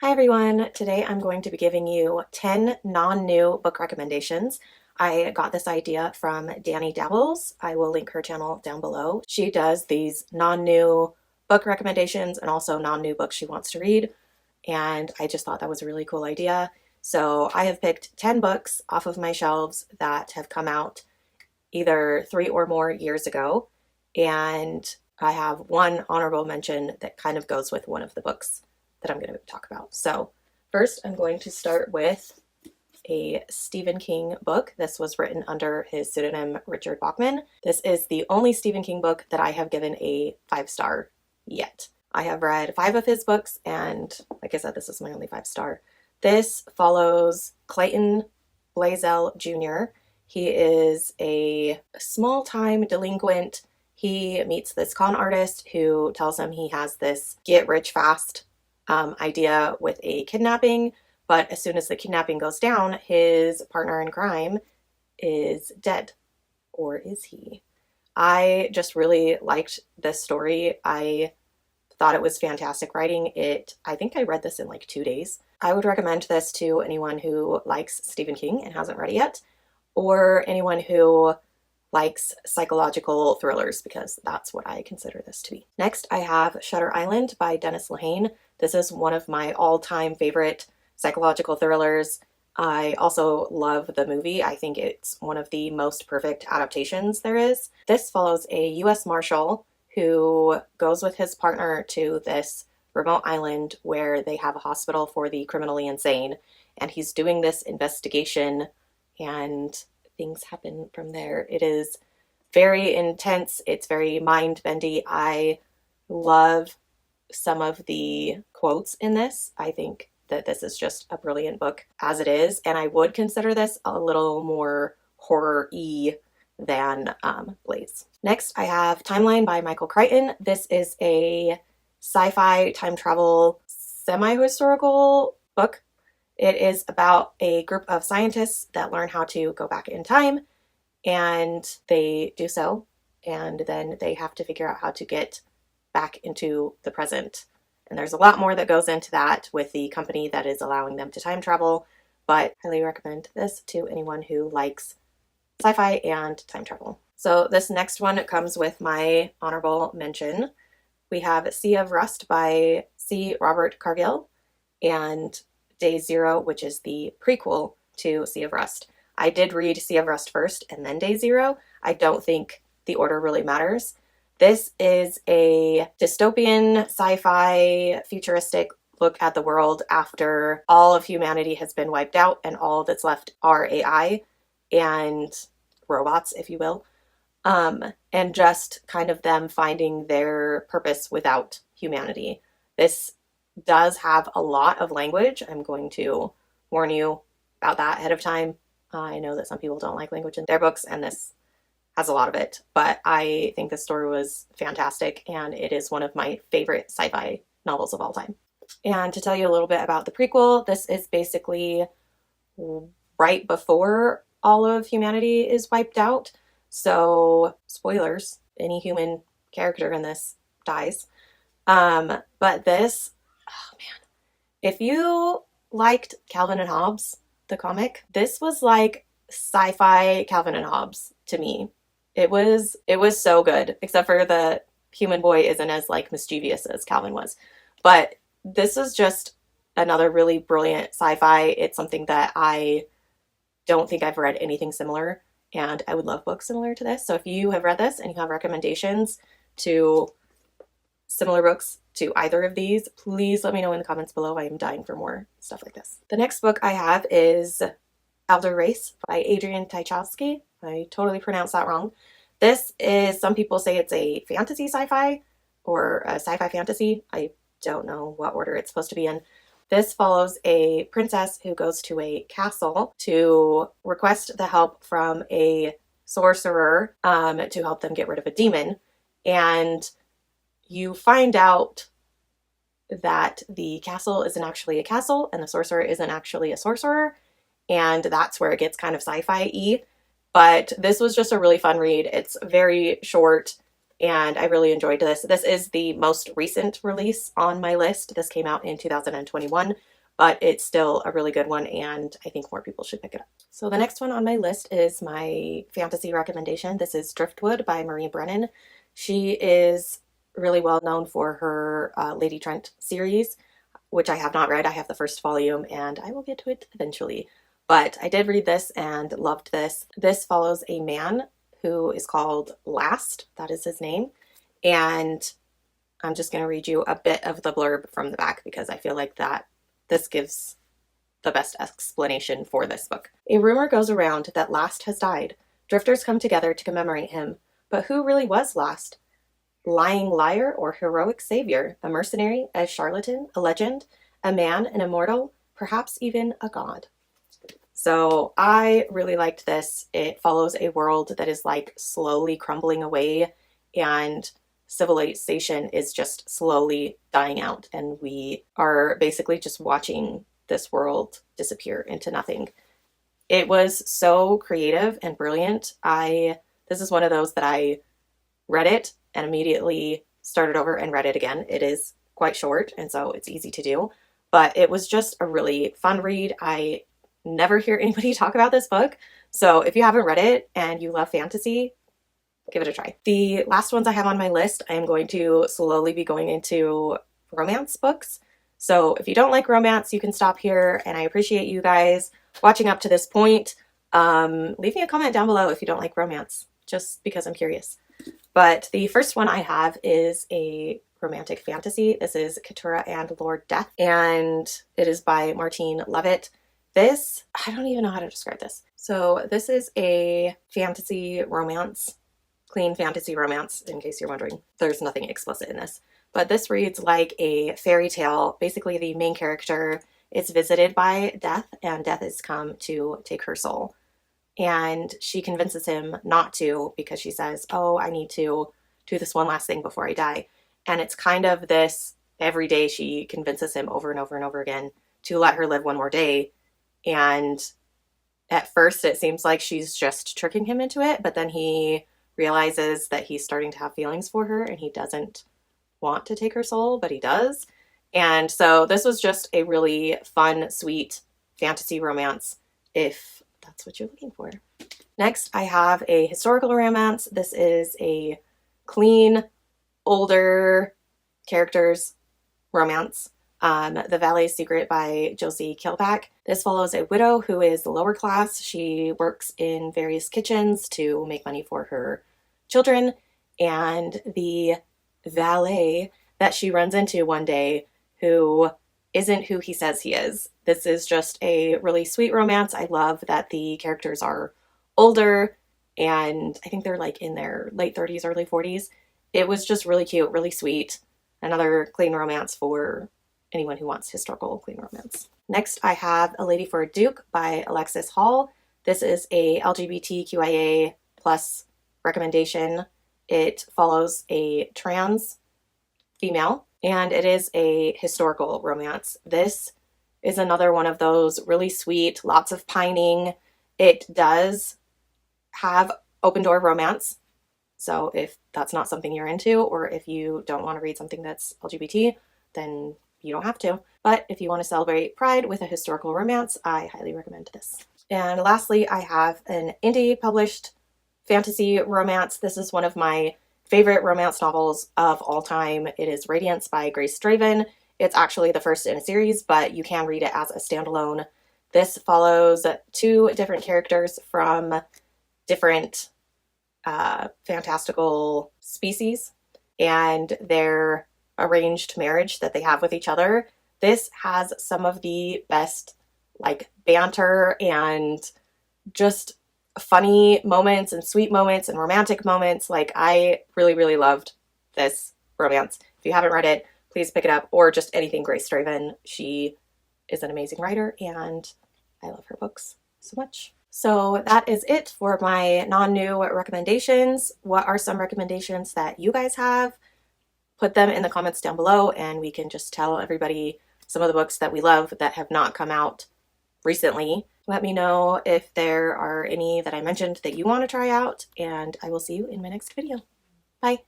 Hi everyone! Today I'm going to be giving you 10 non-new book recommendations. I got this idea from Danny Dabbles. I will link her channel down below. She does these non-new book recommendations and also non-new books she wants to read, and I just thought that was a really cool idea. So I have picked 10 books off of my shelves that have come out either 3 or more years ago, and I have one honorable mention that kind of goes with one of the books that I'm going to talk about. So first I'm going to start with a Stephen King book. This was written under his pseudonym Richard Bachman. This is the only Stephen King book that I have given a 5-star yet. I have read 5 of his books, and like I said, this is my only 5-star. This follows Clayton Blaisdell Jr. He is a small-time delinquent. He meets this con artist who tells him he has this get-rich-fast idea with a kidnapping, but as soon as the kidnapping goes down, his partner in crime is dead. Or is he? I just really liked this story. I thought it was fantastic writing. I think I read this in like 2 days. I would recommend this to anyone who likes Stephen King and hasn't read it yet, or anyone who likes psychological thrillers, because that's what I consider this to be. Next, I have Shutter Island by Dennis Lehane. This is one of my all-time favorite psychological thrillers. I also love the movie. I think it's one of the most perfect adaptations there is. This follows a U.S. Marshal who goes with his partner to this remote island where they have a hospital for the criminally insane, and he's doing this investigation, and things happen from there. It is very intense. It's very mind-bendy. I love some of the quotes in this. I think that this is just a brilliant book as it is, and I would consider this a little more horror-y than Blaze. Next, I have Timeline by Michael Crichton. This is a sci-fi time travel semi-historical book. It is about a group of scientists that learn how to go back in time, and they do so, and then they have to figure out how to get back into the present. And there's a lot more that goes into that with the company that is allowing them to time travel, but I highly recommend this to anyone who likes sci-fi and time travel. So this next one comes with my honorable mention. We have Sea of Rust by C. Robert Cargill and Day Zero, which is the prequel to Sea of Rust. I did read Sea of Rust first and then Day Zero. I don't think the order really matters. This is a dystopian sci-fi futuristic look at the world after all of humanity has been wiped out and all that's left are AI and robots, if you will, and just kind of them finding their purpose without humanity. This does have a lot of language. I'm going to warn you about that ahead of time. I know that some people don't like language in their books, and this has a lot of it, but I think this story was fantastic, and it is one of my favorite sci-fi novels of all time. And to tell you a little bit about the prequel, this is basically right before all of humanity is wiped out. So, spoilers, any human character in this dies. But this, oh man, if you liked Calvin and Hobbes, the comic, this was like sci-fi Calvin and Hobbes to me. It was so good, except for the human boy isn't as like mischievous as Calvin was. But this is just another really brilliant sci-fi. It's something that I don't think I've read anything similar, and I would love books similar to this. So if you have read this and you have recommendations to similar books to either of these, please let me know in the comments below. I am dying for more stuff like this. The next book I have is Elder Race by Adrian Tchaikovsky. I totally pronounced that wrong. This is, some people say it's a fantasy sci-fi or a sci-fi fantasy. I don't know what order it's supposed to be in. This follows a princess who goes to a castle to request the help from a sorcerer to help them get rid of a demon. And you find out that the castle isn't actually a castle and the sorcerer isn't actually a sorcerer. And that's where it gets kind of sci-fi-y. But this was just a really fun read. It's very short. and I really enjoyed this. This is the most recent release on my list. This came out in 2021, but it's still a really good one, and I think more people should pick it up. So the next one on my list is my fantasy recommendation. This is Driftwood by Marie Brennan. She is really well known for her Lady Trent series, which I have not read. I have the first volume, and I will get to it eventually. But I did read this and loved this. This follows a man who is called Last. That is his name. And I'm just going to read you a bit of the blurb from the back because I feel like that this gives the best explanation for this book. A rumor goes around that Last has died. Drifters come together to commemorate him. But who really was Last? Lying liar or heroic savior? A mercenary, a charlatan, a legend, a man, an immortal, perhaps even a god. So I really liked this. It follows a world that is like slowly crumbling away, and civilization is just slowly dying out, and we are basically just watching this world disappear into nothing. It was so creative and brilliant. This is one of those that I read it and immediately started over and read it again. It is quite short, and so it's easy to do, but it was just a really fun read. I never hear anybody talk about this book, so if you haven't read it and you love fantasy, give it a try. The last ones I have on my list, I am going to slowly be going into romance books. So if you don't like romance, you can stop here, and I appreciate you guys watching up to this point. Leave me a comment down below if you don't like romance, just because I'm curious. But the first one I have is a romantic fantasy. This is Keturah and Lord Death, and it is by Martine Levitt. This, I don't even know how to describe this. So this is a fantasy romance, clean fantasy romance, in case you're wondering. There's nothing explicit in this. But this reads like a fairy tale. Basically, the main character is visited by Death, and Death has come to take her soul. And she convinces him not to because she says, oh, I need to do this one last thing before I die. And it's kind of this, every day she convinces him over and over and over again to let her live one more day. And at first it seems like she's just tricking him into it, but then he realizes that he's starting to have feelings for her and he doesn't want to take her soul, but he does. And so this was just a really fun, sweet fantasy romance if that's what you're looking for. Next, I have a historical romance. This is a clean, older characters romance. The Valley's Secret by Josie Kilpack. This follows a widow who is lower class. She works in various kitchens to make money for her children, and the valet that she runs into one day who isn't who he says he is. This is just a really sweet romance. I love that the characters are older, and I think they're like in their late 30s, early 40s. It was just really cute, really sweet. Another clean romance for anyone who wants historical clean romance. Next, I have A Lady for a Duke by Alexis Hall. This is a LGBTQIA plus recommendation. It follows a trans female, and it is a historical romance. This is another one of those really sweet, lots of pining. It does have open door romance. So if that's not something you're into, or if you don't want to read something that's LGBT, then you don't have to. But if you want to celebrate Pride with a historical romance, I highly recommend this. And lastly, I have an indie published fantasy romance. This is one of my favorite romance novels of all time. It is Radiance by Grace Draven. It's actually the first in a series, but you can read it as a standalone. This follows two different characters from different fantastical species and their arranged marriage that they have with each other. This has some of the best like banter and just funny moments and sweet moments and romantic moments. Like, I really, really loved this romance. If you haven't read it, please pick it up, or just anything Grace Draven. She is an amazing writer and I love her books so much. So that is it for my non-new recommendations. What are some recommendations that you guys have? Put them in the comments down below and we can just tell everybody some of the books that we love that have not come out recently. Let me know if there are any that I mentioned that you want to try out, and I will see you in my next video. Bye!